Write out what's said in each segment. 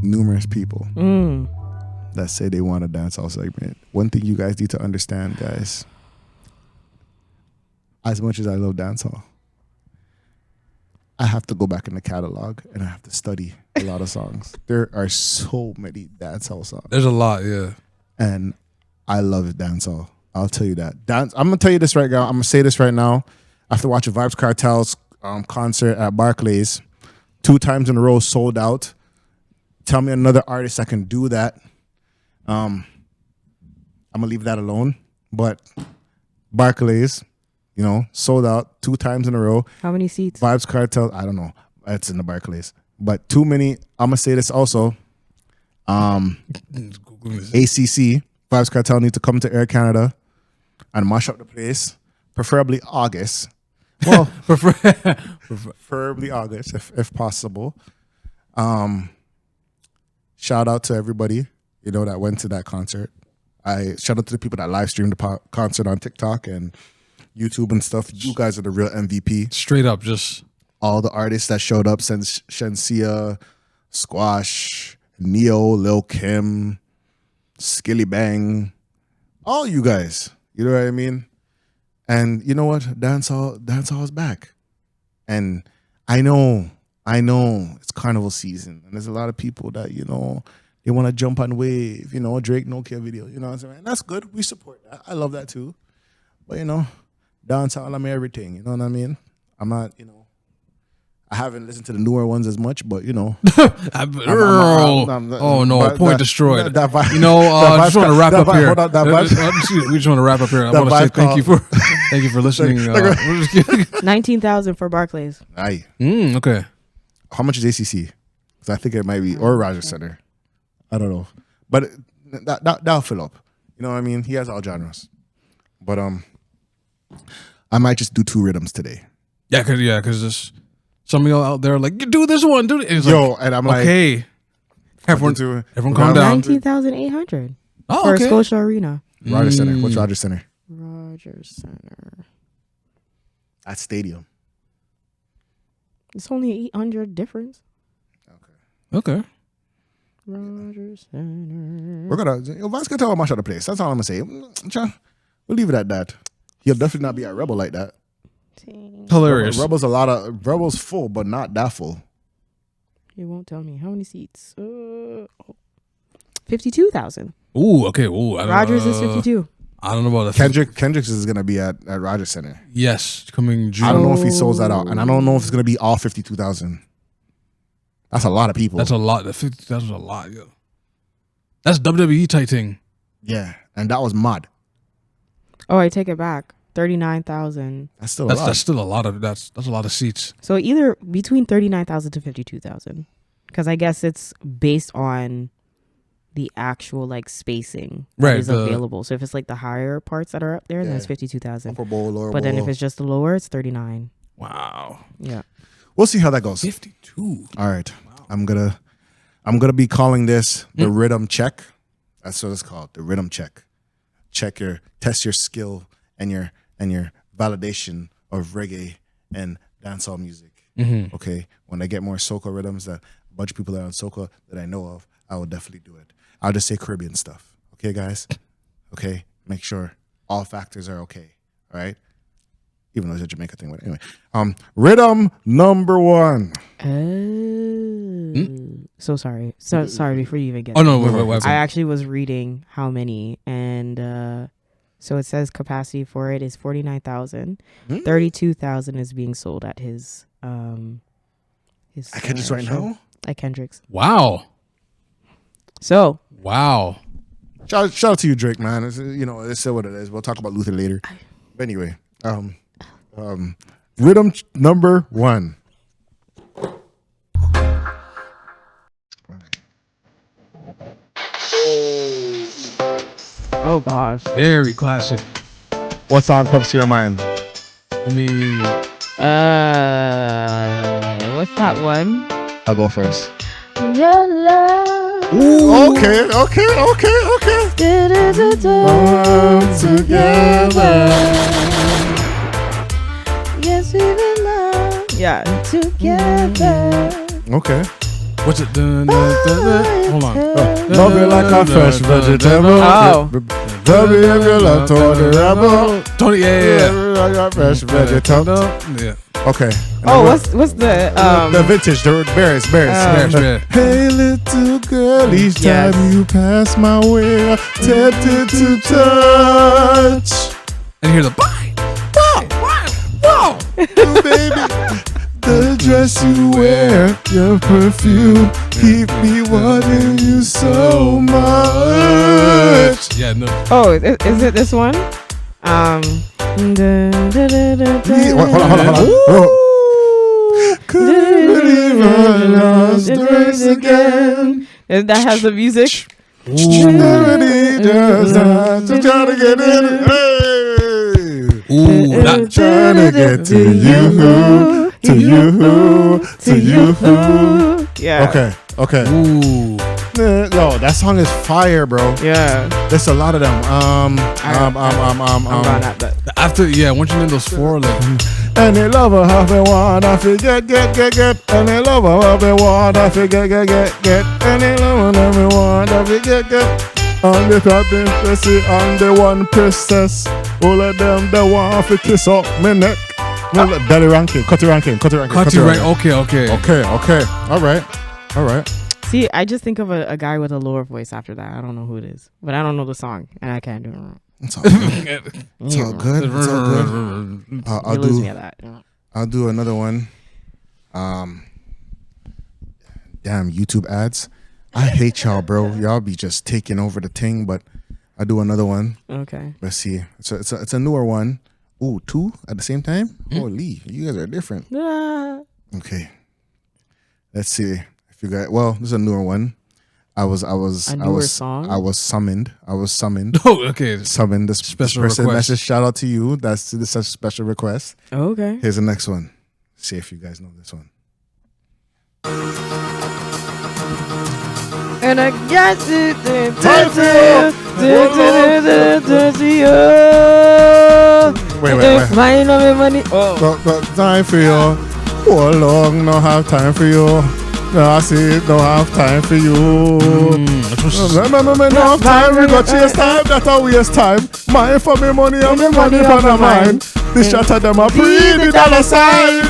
numerous people that say they want a dancehall segment. One thing you guys need to understand, guys, as much as I love dancehall, I have to go back in the catalog and I have to study a lot of songs. There are so many dancehall songs. There's a lot, yeah. And I love dancehall. I'll tell you that. I'm going to tell you this right now. I'm going to say this right now. After watching Vybz Kartel's concert at Barclays, 2 times in a row sold out. Tell me another artist that can do that. I'm going to leave that alone. But Barclays, you know, sold out 2 times in a row. How many seats? Vybz Kartel, I don't know. It's in the Barclays. But too many. I'm going to say this also. ACC, Vybz Kartel need to come to Air Canada and mash up the place. Preferably August. Well, preferably August if possible. Shout out to everybody, you know, that went to that concert. I shout out to the people that live streamed the concert on TikTok and YouTube and stuff. You guys are the real MVP. Straight up, just all the artists that showed up, since Shensia, Squash, Neo, Lil Kim, Skilly Bang, all you guys. You know what I mean? And you know what? Dancehall is back. And I know it's carnival season. And there's a lot of people that, you know, they want to jump on wave, you know, Drake No Care video. You know what I'm saying? And that's good. We support that. I love that too. But, you know, dancehall, I'm everything. You know what I mean? I'm not, you know, I haven't listened to the newer ones as much, but you know. Oh no! Point destroyed. You know, I just want to wrap up here. We just want to wrrap up here. I want to say thank you for listening. 19,000 for Barclays. Aye. Okay. How much is ACC? Because I think it might be or Rogers Center. I don't know, but that'll fill up. You know what I mean? He has all genres. But I might just do 2 rhythms today. Yeah, because this. Some of y'all out there are like, do this one, do it. Yo, like, and I'm like, okay. Everyone calm down. 19,800 for Scotia Arena. Rogers Center. What's Rogers Center? Rogers Center. At Stadium. It's only 800 difference. Okay. Rogers Center. We're gonna Vybz Kartel mash out the place. That's all I'm gonna say. We'll leave it at that. He'll definitely not be at Rebel like that. Hilarious. Rebel's full, but not that full. You won't tell me how many seats. 52,000. Ooh, okay. Ooh, Rogers is 52. I don't know about that. Kendrick's is gonna be at Rogers Center. Yes, coming June. I don't know if he sold that out, and I don't know if it's gonna be all 52,000. That's a lot of people. That's a lot. That 50,000 is a lot, yo. That's WWE type thing. Yeah, and that was mad. Oh, I take it back. 39,000. That's still a lot. That's still a lot of that's a lot of seats. So either between 39,000 to 52,000, because I guess it's based on the actual like spacing that is available. So if it's like the higher parts that are up there, then it's 52,000. Upper bowl, lower but bowl. then if it's just the lower, it's 39. Wow. Yeah. We'll see how that goes. 52. All right. Wow. I'm gonna be calling this the rhythm check. That's what it's called, the rhythm check. Test your skill and your validation of reggae and dancehall music. Mm-hmm. Okay, when I get more soca rhythms that a bunch of people that are on soca that I know of, I will definitely do it. I'll just say Caribbean stuff. Okay, guys. Okay, make sure all factors are okay. All right, even though it's a Jamaica thing. But anyway, rhythm number 1. So sorry. Before you even get. Oh no, wait. I actually was reading how many and. So it says capacity for it is 49,000. 32,000 is being sold at his at Kendrick's right now? At Kendrick's. Wow. So. Wow. Shout out to you, Drake, man. It's, you know, it's what it is. We'll talk about Luther later. But anyway, rhythm number 1. Oh gosh. Very classic. What song comes to your mind? I mean, what's that one? I'll go first. Your love. Ooh. Okay. Together. Yes, we belong. Yeah, together. Okay. What's it? Hold on. Love you like a fresh vegetable. Oh. Love you if you love Tony Rebel. Tony, yeah. Like a fresh vegetable. Yeah. Okay. Oh, what's the vintage, the berries. Hey, little girl, each time you pass my way, tempted to touch. And you hear the bye. Whoa, baby. The dress you wear, your perfume, keep me wanting you so much. Yeah, no. Oh, is it this one? Hold on. Couldn't believe I lost the race again. That has the music. Ooh, not trying to get to you. Yeah. Okay. Ooh. Yo, that song is fire, bro. Yeah. There's a lot of them. After, once you name those four, like. Any lover have a one, I forget, get. Any lover have a one, I forget, get. Any lover have a one, I forget, get. On the princess, on the one princess. All of them, they want to kiss up my neck. Daddy ranking, cut it ranking. Okay. All right. See, I just think of a guy with a lower voice after that. I don't know who it is, but I don't know the song, and I can't do it wrong. It's all good. It's all good. I'll do another one. Damn, YouTube ads. I hate y'all, bro. Y'all be just taking over the thing, but I'll do another one. Okay. Let's see. It's a newer one. Ooh, 2 at the same time? Holy, you guys are different. Okay. Let's see. If you guys, well, this is a newer one. I was summoned. Oh, okay. Summoned. This special person request. message. Shout out to you. This is a special request. Oh, okay. Here's the next one. See if you guys know this one. And I got to Wait. Money. Oh. Time for you. Oh, long, no have time for you. No, I see, don't have time for you. No have time, we got chase time, that's a waste time. Mine for me money and me money for the mine. This shot of them a pre the dollar sign.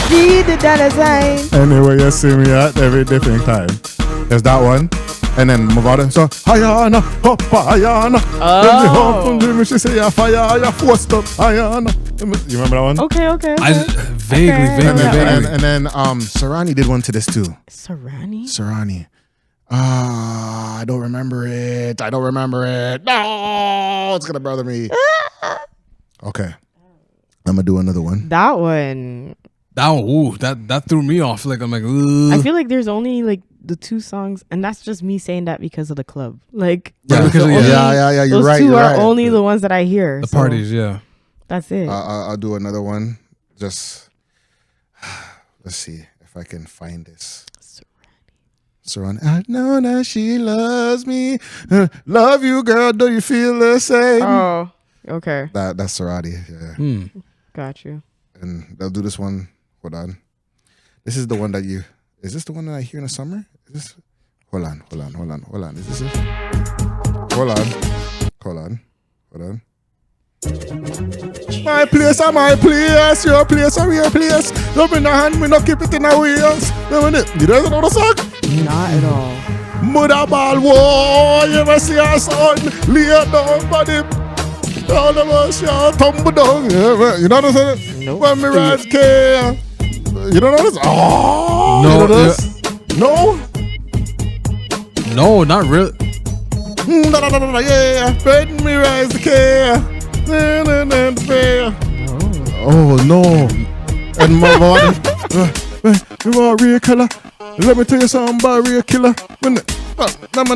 The dollar sign. Anyway, you see me at every different time. There's that one. And then move on. So, Ayana, hop, Ayana. When me hop from Jimmy, she say, fire, you forced up, Ayana. You remember that one? Okay. Vaguely. And then Sarani did one to this too. Sarani? I don't remember it. No, it's gonna bother me. Okay. I'm gonna do another one. That one. Ooh, that threw me off. Like I'm like, ugh. I feel like there's only like the 2 songs, and that's just me saying that because of the club. Like, yeah, because you're those right. Those 2 are right. only the ones that I hear. The parties, yeah. That's it. I'll do another one. Just let's see if I can find this. Sarani. I know that she loves me. Love you, girl. Do you feel the same? Oh, okay. That's Sarani. Yeah. Got you. And they'll do this one. Hold on. This is the one that you. Is this the one that I hear in the summer? Is this? Hold on. Is this it? Hold on. My place, your place, your place. Don't bring a hand, me not keep it in our wheels. You don't know the song? Not at all. Mother ball, whoa, you ever see our son? Lay down, body. All of us, y'all tumble down. You know what I'm saying? Nope. When me rise care. You don't know this? Oh, no, you know this? No, not really. Yeah, when me rise the care. Oh no! And my body, you are a real killer. Let me tell you something about a real killer. I'm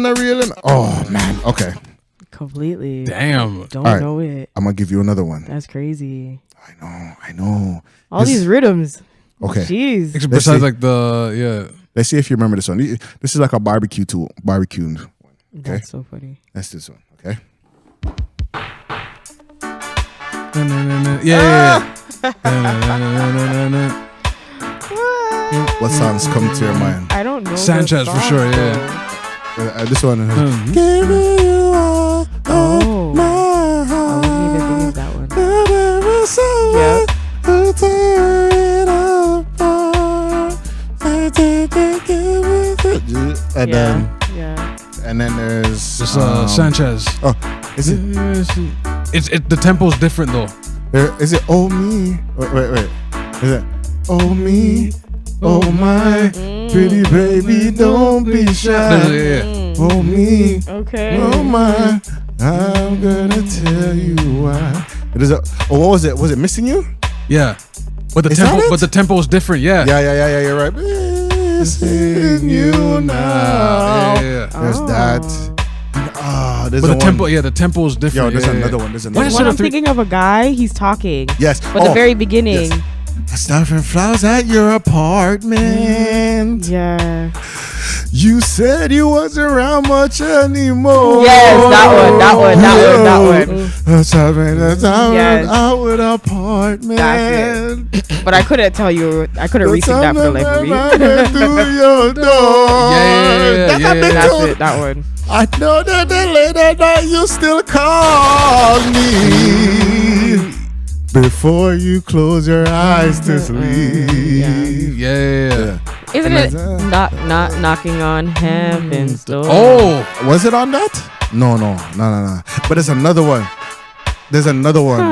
a real. Oh man, okay. Completely. Damn. Don't know it. I'm gonna give you another one. That's crazy. I know. All these rhythms. Okay. Jeez. Besides like Let's see if you remember this one. This is like a barbecue one. Okay? That's so funny. That's this one. Okay. Yeah. what songs come to your mind? I don't know. Sanchez for sure. Yeah. This one. Give you all my heart. I wasn't even thinking of that one. Yep. And then there's Sanchez. Oh, is it? It's the tempo's different though. Is it oh me? Wait. Is it oh me? Oh my pretty baby, don't be shy. Oh me. Okay. Oh my, I'm gonna tell you why. It is what was it? Was it Missing You? Yeah. But the tempo is different. Yeah. Yeah. You're right. Missing you now. Yeah. There's that. There's but the tempo, the tempo is different. Yo, there's another one. There's another one. When I'm thinking of a guy, he's talking. Yes. But the very beginning. Yes. Stuffing flowers at your apartment. Yeah. You said you wasn't around much anymore. Yes, that one. Yes. Out with apartment. That's it. But I couldn't tell you. I couldn't resing that for the life of me. Through your door. Yeah. That's it. That one. I know that the late at night you still call me before you close your eyes to sleep. Yeah. Isn't it not knocking on heaven's door? Oh, was it on that? No. But there's another one. There's another one.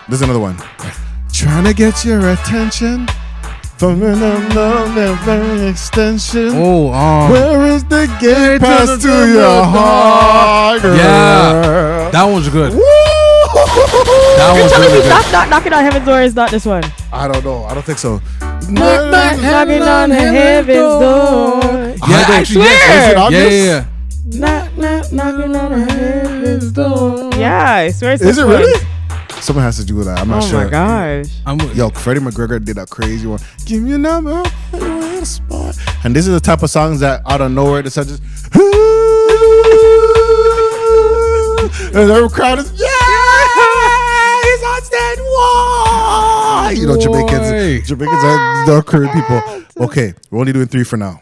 There's another one. Trying to get your attention from an extension. Where is the gate pass to your heart? Yeah, that one's good. That You're one's telling really me good. not knocking on heaven's door is not this one? I don't know. I don't think so. Knocking on heaven's door. Yeah, I swear. Is it on this? Yeah. Knocking on heaven's door. Yeah, I swear it's Is this it one. really? Someone has to do that. I'm not sure. Oh my gosh. Yo, Freddie McGregor did a crazy one. Give me a number, spot. And this is the type of songs that out of nowhere, the just and the crowd is he's on stage. Why? You know, Jamaicans are the Caribbean people. Okay, we're only doing 3 for now.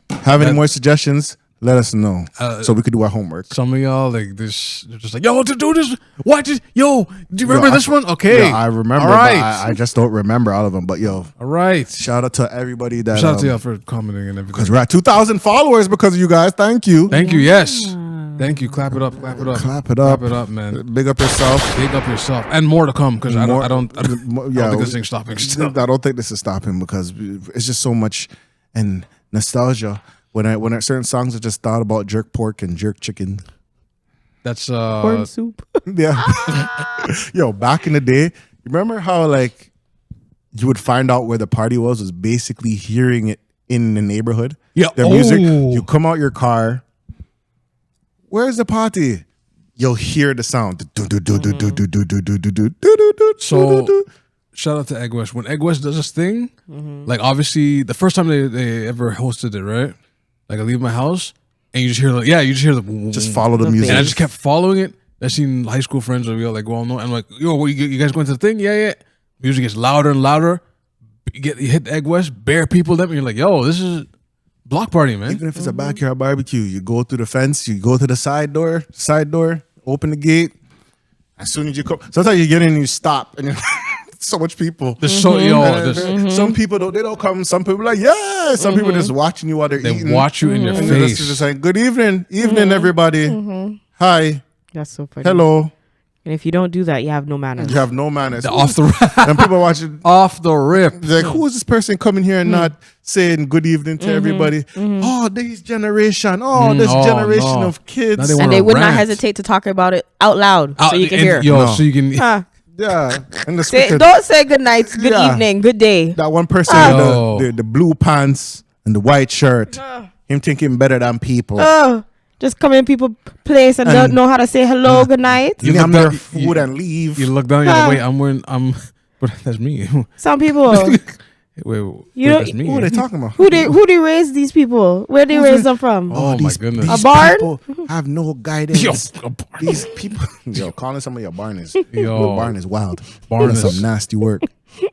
Have any more suggestions? Let us know so we could do our homework. Some of y'all like this, they're just like, yo, to do this. What? Do you remember this one? Okay, yeah, I remember. All right, but I just don't remember all of them. But yo, all right. Shout out to everybody that. Shout out to y'all for commenting and everything. Because we're at 2,000 followers because of you guys. Thank you. Thank you. Yes. Thank you. Clap it up. Clap it up. Clap it up. Clap it up, man. Big up yourself. Big up yourself. And more to come because I don't think this thing's stopping still. I don't think this is stopping because it's just so much and nostalgia. When certain songs I just thought about jerk pork and jerk chicken. That's corn soup. Yeah. Yo, back in the day, remember how like you would find out where the party was basically hearing it in the neighborhood? Yeah. Their music. You come out your car. Where's the party? You'll hear the sound. So shout out to Egg West. When Egg West does this thing, like obviously the first time they ever hosted it, right? Like I leave my house and you just hear just follow the music. And I just kept following it. I seen high school friends that we all like go on. I'm like, yo, you guys going to the thing? Yeah. Music gets louder and louder. You hit the Egg West, bare people them, and you're like, yo, this is block party, man. Even if it's a backyard barbecue, you go through the fence, you go to the side door, open the gate. As soon as you come, sometimes you get in and you stop, and so much people. There's some people don't come. Some people are like, yeah. Some people just watching you while they're eating. They watch you in your and face. Just saying, good evening, everybody. Hi. That's so funny. Hello. And if you don't do that, you have no manners. You have no manners. Off the rip. And people watching off the rip. Like, who is this person coming here and not saying good evening to everybody? Oh, this generation. Oh, this generation of kids. And they would not hesitate to talk about it out loud so you can hear. So you can. Yeah. And the don't say good night, good evening, good day. That one person with the blue pants and the white shirt. Him thinking better than people. Just come in people's place and don't know how to say hello, good night. You name their food and leave. You look down, you're like, wait, but that's me. Some people. That's me. Who are they talking about? Who they raise these people? Where they raise them from? Oh my goodness. These a barn? People have no guidance. Yo, a barn. These people. Calling somebody a barn is. Yo, barn is wild. Barn is some nasty work.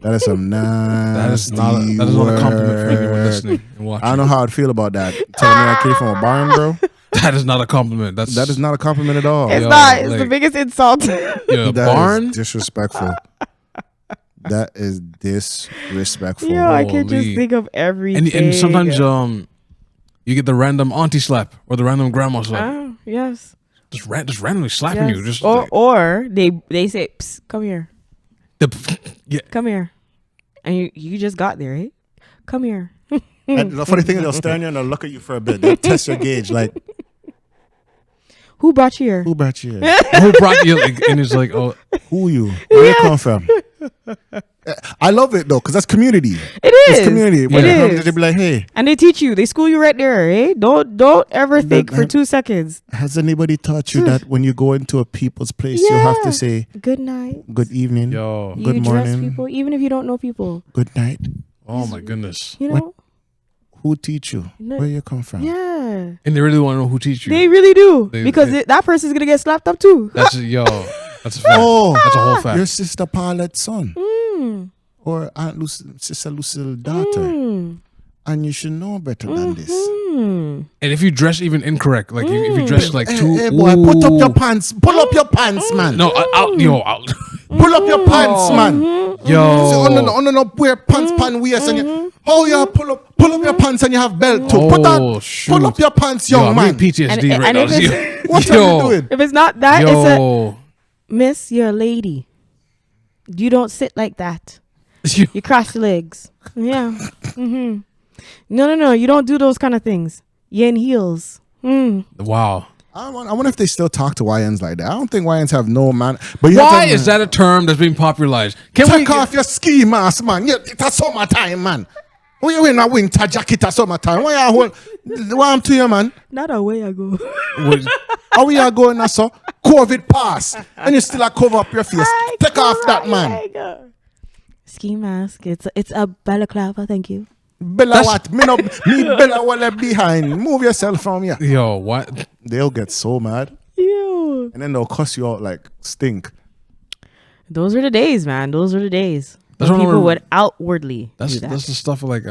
That is some nasty that is not a compliment for anyone work. listening and watching. I don't know how I'd feel about that. Telling me I came from a barn, bro. That is not a compliment. That is not a compliment at all. It's Yo, not. It's the like- biggest insult. Yeah, That barn. is disrespectful. That is disrespectful. Yo, I can just Holy. think of everything. And sometimes you get the random auntie slap or the random grandma slap. Oh, yes. Just randomly slapping Yes. you. Just or like, or they say, Psst, come here. yeah. Come here. And you just got there, eh? Come here. And the funny thing is, they'll stand you and they'll look at you for a bit. They'll test your gauge. Like, Who brought you here? who brought you here? Who brought you? Like, and it's like, oh, Who you? Where you come from? I love it though, because that's community. It is. It's community. When It it comes, is. they be like, hey, And they teach you. They school you right there, eh? Don't ever think for 2 seconds. has anybody taught you that when you go into a people's place, you have to say Good night. good evening, yo, Good you dress morning. people, even if you don't know people. good night? oh my goodness. You know? Who teach you? No. Where you come from? Yeah. And they really want to know who teach you. They really do. They- because that person's going to get slapped up too. That's that's a fact. Oh, That's a whole fact. your sister Paulette's son Mm. or Aunt Lucy, Sister Lucille's daughter. Mm. And you should know better than this. Mm. And if you dress even incorrect, like if you dress like too, Hey boy, put up your Ooh. pants. Pull up your pants, man. No, I'll Pull up your pants, man. yo. Oh no, wear pants pan waist and you. Oh yeah, pull up your pants and you have belt too. Oh, shoot. Pull up your pants, Yo, young I'm man. getting PTSD And- right and now. if it's- What yo, are you doing? If it's not that, it's a yo, miss, you're a lady. You don't sit like that. You cross your legs. Yeah. Mm-hmm. No. You don't do those kind of things. You're in heels. Mm. wow. I wonder if they still talk to YNs like that. I don't think YNs have no man. But you Why have to- is that a term that's being popularized? Can Take we off your ski mask, man. It's a summertime, man. Why you in a winter jacket at summertime? Why you hold? Why I'm to you, man? Not a way I go. How we are going now, so? COVID pass. And you still a cover up your face. Take off that, man. Ski mask. It's a balaclava. Thank you. Bella what? Me Bella Walla behind. Move yourself from here. Yo, what? They'll get so mad. Ew. And then they'll cuss you out like stink. Those are the days, man. Those are the days. That's When what people I'm- would outwardly That's do that. the stuff of like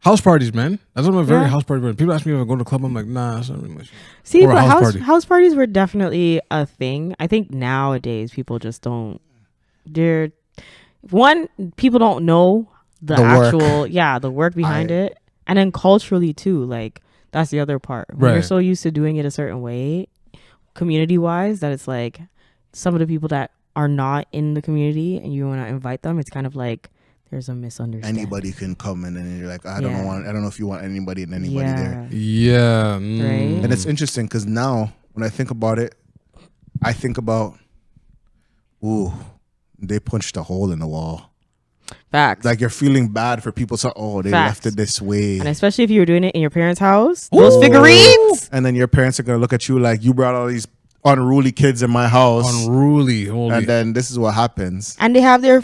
house parties, man. That's what I'm very Yeah. house party. When people ask me if I go to the club, I'm like, nah, it's not really much. See, or a but house party. house parties were definitely a thing. I think nowadays people just don't. People don't know the work. actual, the work behind it, and then culturally too. Like that's the other part. When you're Right. so used to doing it a certain way, community wise, that it's like some of the people that are not in the community and you want to invite them, it's kind of like there's a misunderstanding. Anybody can come in and you're like, I don't know if you want anybody and anybody Yeah. there. Yeah. Right. And it's interesting because now when I think about it, I think about, ooh, they punched a hole in the wall. Facts. Like you're feeling bad for people. So, they Facts. left it this way. And especially if you were doing it in your parents' house, those figurines. And then your parents are going to look at you like you brought all these unruly kids in my house. Unruly. Holy. And then this is what happens. And they have their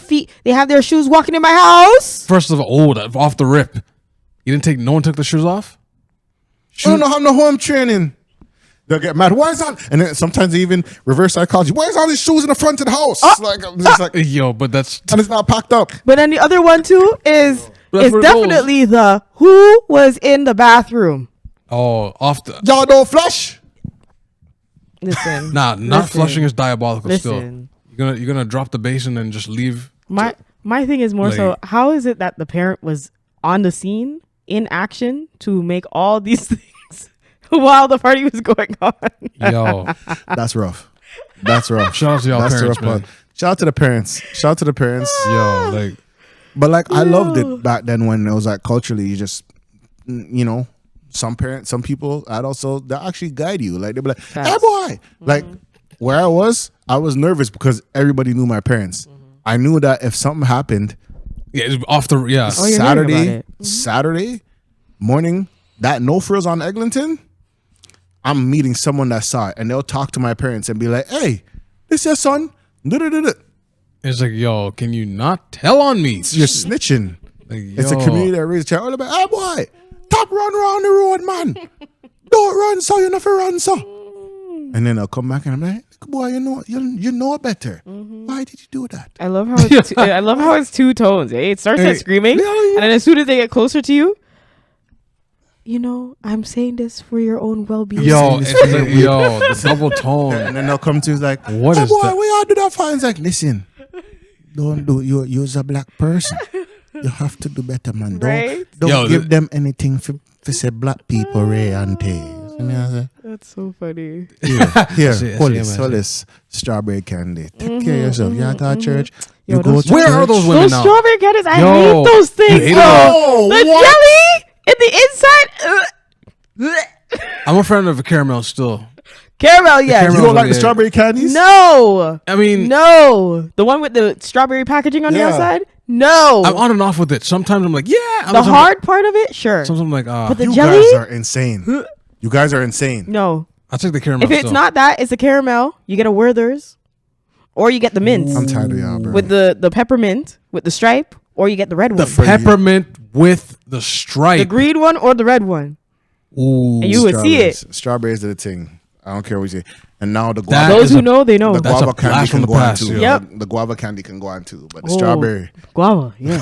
shoes walking in my house. First of all, off the rip. No one took the shoes off? I don't have no home training. They'll get mad. Why is that? And then sometimes they even reverse psychology. Why is all these shoes in the front of the house? Yo, but that's And it's not packed up. But then the other one too is That's it's where it goes. definitely the who was in the bathroom. off the Y'all don't flush. Listen. not Listen. flushing is diabolical still. Listen. You're gonna drop the basin and just leave. My thing is more so how is it that the parent was on the scene in action to make all these things while the party was going on? Yo, That's rough. That's rough. shout out to y'all That's the parents, rough man. part. Shout out to the parents. Shout out to the parents. Yo, like But like I loved it back then when it was like culturally you just some parents, some people, adults, so they actually guide you. Like they'd be like, "Hey Facts. boy!" Like where I was nervous because everybody knew my parents. I knew that if something happened yeah, it's off the Oh, you're hearing about Saturday, it. Saturday morning, that no frills on Eglinton, I'm meeting someone that saw it, and they'll talk to my parents and be like, "Hey, this your son?" Da-da-da-da. it's like, yo, can you not tell on me? You're snitching. Like, It's a yo. community that raised a child. Like, hey boy, stop run around the road, man. Don't run so you know if you run so. And then I'll come back and I'm like, boy, you know better. Why did you do that? I love how it's two tones. Eh? It starts at screaming, and then as soon as they get closer to you, I'm saying this for your own well-being. The double tone. And then they'll come to like, what is boy, that? we all do that fine. It's like, listen, don't do you're a black person. You have to do better, man. Don't give them anything for say black people, Ray and Tay. That's so funny. Here, hold this strawberry candy. Take care of yourself. You go to church. You go to where church. are those women Those now? strawberry candies, I hate those things. The jelly in the inside. I'm a friend of a caramel still. Caramel, yes. You don't like the strawberry candies? No. I mean, no. The one with the strawberry packaging on the outside? No. I'm on and off with it. Sometimes I'm like, yeah. The hard part of it? Sure. Sometimes I'm like, but the you jelly? guys are insane. You guys are insane. No. I'll take the caramel. If it's not that, it's a caramel. You get a Werther's. Or you get the mint. I'm tired of y'all, bro. With the peppermint, with the stripe, or you get the red one. The peppermint with the stripe. The green one or the red one. Ooh. And you would see it. Strawberries are the thing. I don't care what you say. And now the guava. Those who know, they know. The guava candy can go on too. Yep. The guava candy can go on too. But the strawberry. Guava, yeah.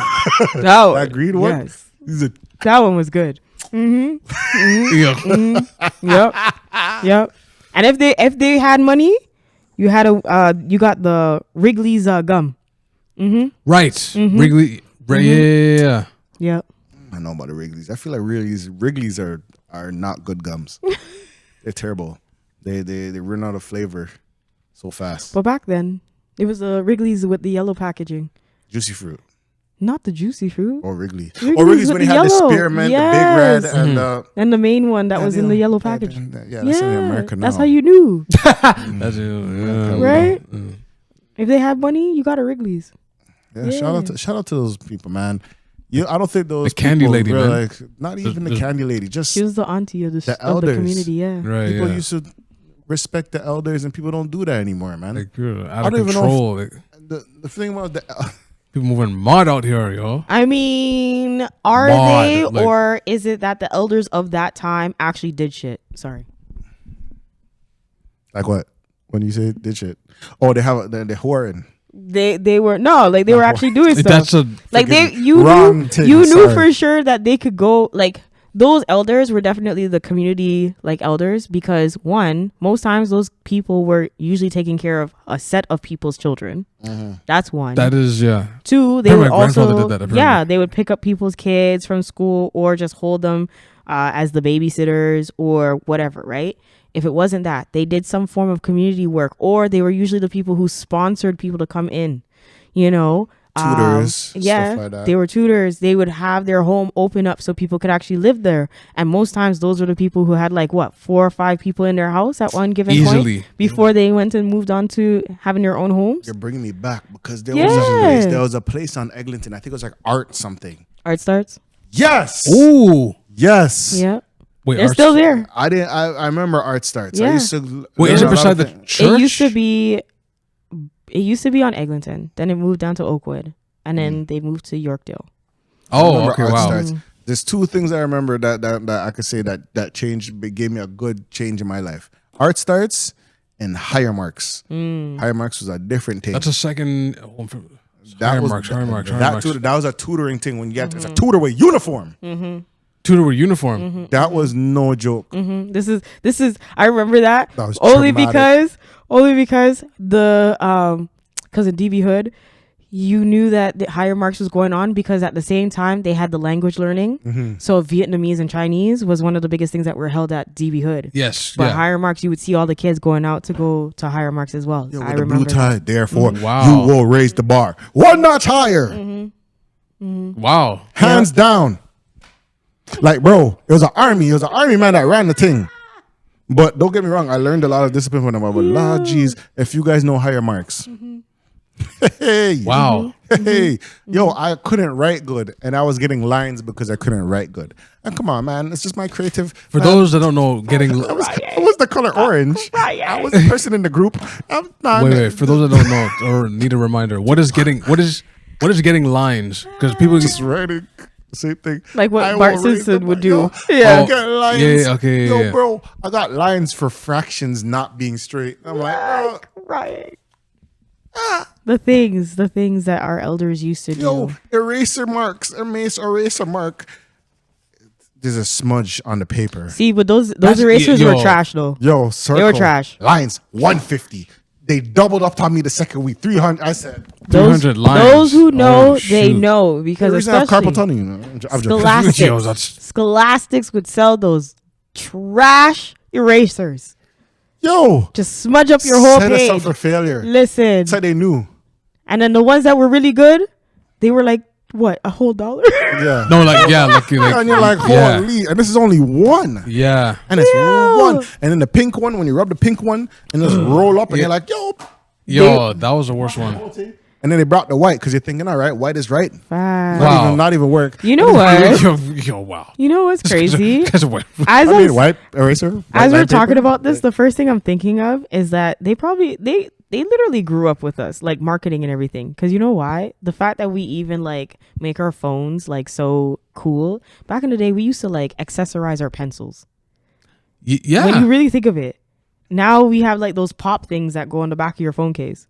That green one? Yes. That one was good. Yep. Yep. And if they had money, you had you got the Wrigley's gum. Right. Wrigley. Yeah. Yep. I know about the Wrigley's. I feel like Wrigley's are not good gums. They're terrible. They run out of flavor so fast. But back then, it was the Wrigley's with the yellow packaging. Juicy fruit. Not the juicy fruit. Or Wrigley. Wrigley's when they had the spearmint, the big red, and the main one that was in the yellow package. Yeah, that's in America now. That's how you knew. That's it. Right? If they had money, you got a Wrigley's. Yeah, shout out to those people, man. I don't think those the candy people lady, man. like, not even the candy lady. Just she was the auntie of the elders. community. Yeah, right. People used to respect the elders, and people don't do that anymore, man. Like, out of control. The thing was people moving mud out here, yo. I mean, are they, or is it that the elders of that time actually did shit? Sorry. Like what? When you say did shit? Oh, they're whoring. They were they were actually doing stuff. That's you knew for sure that they could go like those elders were definitely the community like elders because one, most times those people were usually taking care of a set of people's children. That's one. That is Two, they would also did that, they would pick up people's kids from school or just hold them as the babysitters or whatever, right? If it wasn't that, they did some form of community work, or they were usually the people who sponsored people to come in, tutors, stuff like that. They were tutors. They would have their home open up so people could actually live there. And most times those were the people who had 4 or 5 people in their house at one given point before they went and moved on to having their own homes. You're bringing me back because there was a place on Eglinton. I think it was like Art something. Art Starts? Yes. Ooh. Yes. Yeah. Wait, they're still there. I remember Art Starts. Yeah. I used to. Wait, is it beside the church? It used to be on Eglinton. Then it moved down to Oakwood, and then they moved to Yorkdale. Oh, okay, wow. Starts. There's 2 things I remember that I could say that changed, gave me a good change in my life. Art Starts and Higher Marks. Higher Marks was a different thing. That's a second. Higher Marks. That was a tutoring thing when you get it's a tutor with uniform. Tutor with uniform. That was no joke. This is. I remember that was only traumatic. because the because in DB Hood, you knew that the Higher Marks was going on because at the same time they had the language learning. So Vietnamese and Chinese was one of the biggest things that were held at DB Hood. Yes, but Higher Marks, you would see all the kids going out to go to Higher Marks as well. I remember blue tie. That. Therefore, wow. You will raise the bar 1 notch higher. Wow, hands down. Like, bro, it was an army man that ran the thing. But don't get me wrong, I learned a lot of discipline from them. But Lord, geez, if you guys know Higher Marks. Hey. Wow. Hey. Yo, I couldn't write good. And I was getting lines because I couldn't write good. And come on, man. It's just my creative. For those that don't know, getting... I was the color orange. I was the person in the group. Wait. For those that don't know or need a reminder, what is getting lines? Because people... Just writing. Same thing. Like what I Bart will raise Simpson the would bar. Yo, do. Yeah. I got lines. Yeah, okay, Yo, yeah. bro, I got lines for fractions not being straight. I'm like, bro. Right. The things that our elders used to do. Yo, eraser marks, eraser mark. There's a smudge on the paper. See, but those That's- erasers yo. were trash though. Yo, circle. They were trash. Lines, 150. They doubled up on me the second week, 300. I said, 300 lines. Those who know, Oh, they shoot. know because the reason I have especially carpal tunnel, you know. I'm joking. Scholastics. Yo, that's- Scholastics would sell those trash erasers. Yo, Just smudge up your whole set us up page. for failure. Listen, That's how they knew. and then the ones that were really good, they were like what, a whole $1? Yeah. No, like, yeah, like And you're like, yeah. holy, and this is only one. Yeah. And it's Yo. one. And then the pink one, when you rub the pink one and just roll up and Yeah. you're like, yo. Yo, that was the worst one. And then they brought the white because you're thinking, all right, white is right. Fine. Wow. Not even work. You know what? Yo, wow. You know what's crazy? Guys are white. As I I mean, was- white eraser. white as we're line talking paper. about this, the first thing I'm thinking of is that they literally grew up with us, like marketing and everything. Because you know why? The fact that we even like make our phones like so cool. Back in the day, we used to like accessorize our pencils. Yeah. When you really think of it, now we have like those pop things that go on the back of your phone case.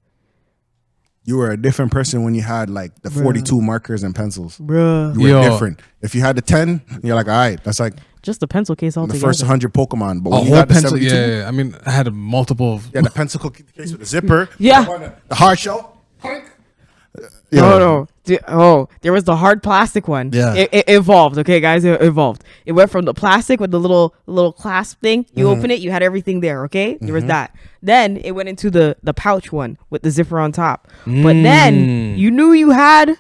You were a different person when you had like the 42 markers and pencils. Bruh. You were Yo. different. If you had the 10, you're like, all right, that's like Just the pencil case the altogether. first 100 Pokemon. But a when you whole got the pencil. 72, Yeah. I mean, I had multiple. yeah, the pencil case with the zipper. Yeah. The hard shell. No. There was the hard plastic one. Yeah. It evolved. Okay, guys, it evolved. It went from the plastic with the little clasp thing. You Mm-hmm. open it, you had everything there. Okay, there was that. Then it went into the pouch one with the zipper on top. But then you knew you had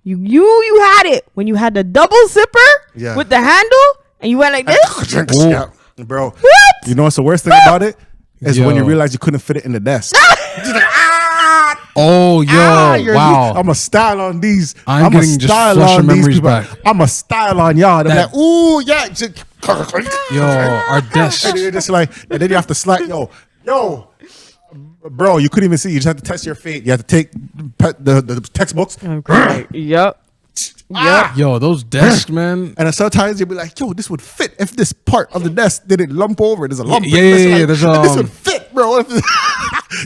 it when you had the double zipper Yeah. with the handle, and you went like this. Yeah. Bro, What? you know what's the worst thing about it? Is when you Yo. realize you couldn't fit it in the desk. Oh, yo. Wow. I'm a style on these. I'm a getting just style flush of on these memories people. back. I'm a style on y'all. They're That- like, ooh, yeah. Yo, our desk. And you're just like, and then you have to slide, yo, bro, you couldn't even see. You just have to test your fate. You have to take the textbooks. I'm crying. Yep. Yo, those desks, man. And then sometimes you'll be like, yo, this would fit if this part of the desk didn't lump over. There's a lump. Yeah, in this, yeah, like, yeah, there's, this would fit, bro.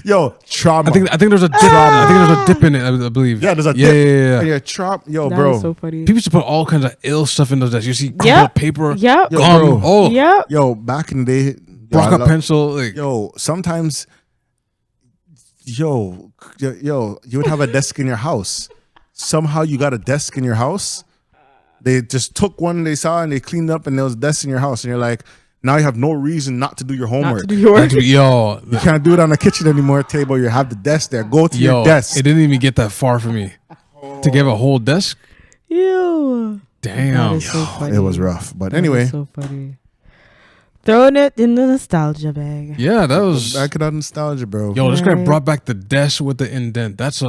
Yo, trauma. I think there's a dip. I think there's a dip in it. I believe. yeah, there's a yeah, dip. yeah. And you're trauma. Yo, That bro. is so funny. People used to put all kinds of ill stuff in those desks. You see, crumpled Yep. paper, Yep. Yo, gum. bro. Oh, Yep. Yo, back in the day, rock yo, I a love- pencil. Like, Yo, sometimes, yo, you would have a desk in your house. Somehow you got a desk in your house. They just took one they saw and they cleaned up and there was a desk in your house. And you're like, now you have no reason not to do your Not homework. to do your work. yo, You can't do it on the kitchen anymore table. You have the desk there. Go to your desk. it didn't even get that far for me to give a whole desk. Ew. That Damn. is so funny. It was rough. But That anyway, is so funny. Throwing it in the nostalgia bag. Yeah, that was. back in that nostalgia, bro. Yo, this guy Right. brought back the desk with the indent. That's a.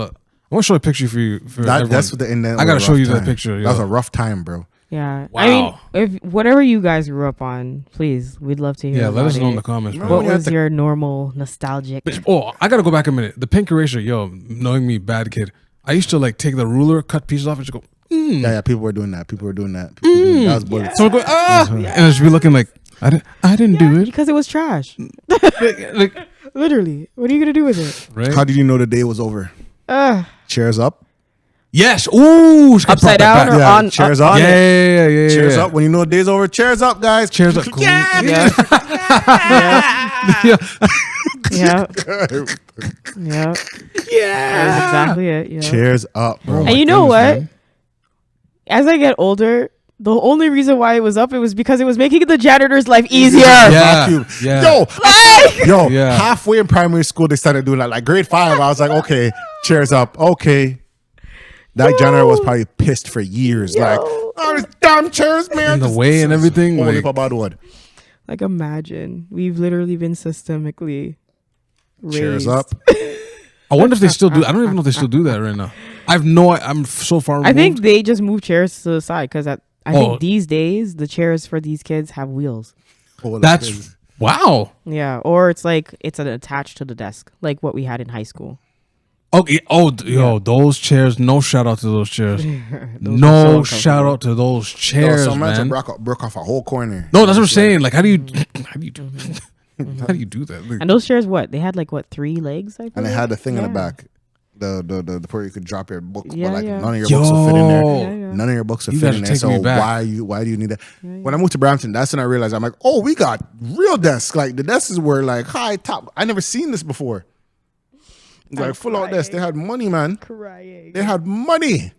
I want to show a picture for you. For That everyone. desk with the indent. I gotta was a show rough you that time. picture. That was yo. a rough time, bro. Yeah. Wow. I mean, if whatever you guys grew up on, please, we'd love to hear. Yeah, let about us know in it. the comments, bro. Well, What you have was to- your normal nostalgic? Oh, I gotta go back a minute. The pink eraser, yo, knowing me, bad kid. I used to like take the ruler, cut pieces off, and just go. Yeah, people were doing that. People were doing that. That was bullets. So I go, and I just be looking like I didn't do it. Because it was trash. Like, Literally. What are you gonna do with it? right? How did you know the day was over? Chairs up. Yes. Ooh. she got Upside brought that down or back. Yeah, on? chairs on up. Yeah, it? yeah, yeah. Chairs yeah. up. When you know the day's over, chairs up, guys. Chairs up. Cool. Yeah. Yeah. Yeah. Yeah. Yeah. That's exactly it. Yeah. Chairs up, bro. And you know what? man. As I get older, the only reason why it was up, it was because it was making the janitor's life easier. Yeah. Vacuum. Yeah. Yo, yo, Yeah. halfway in primary school, they started doing that. Like grade 5, I was like, okay, chairs up. Okay. That janitor was probably pissed for years. Like, oh, these damn chairs, man. In the way and everything, Holy like- Papa wood. Like, imagine. We've literally been systemically raised. Chairs up. I wonder if they still do. I don't even know if they still do that right now. I'm so far removed. I think they just move chairs to the side because I Oh. think these days the chairs for these kids have wheels. Oh, Okay. Those chairs. No shout out to those chairs. Those Shout out to those chairs, Some man. broke off a whole corner. No, that's what I'm saying. Like, how do you do that? Like, And those chairs, they had like 3 legs? I And it forget? had the thing in the back. The where you could drop your book, Yeah, but like yeah. none of your books will fit in there. Yeah. None of your books will You fit gotta in there. take So me back. why do you need that? When I moved to Brampton, that's when I realized I'm like, oh, we got real desks. Like the desks were like high top. I never seen this before. It's like full out desk. They had money, man. Crying. They had money.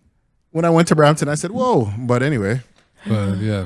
When I went to Brampton, I said, whoa. But anyway, but yeah.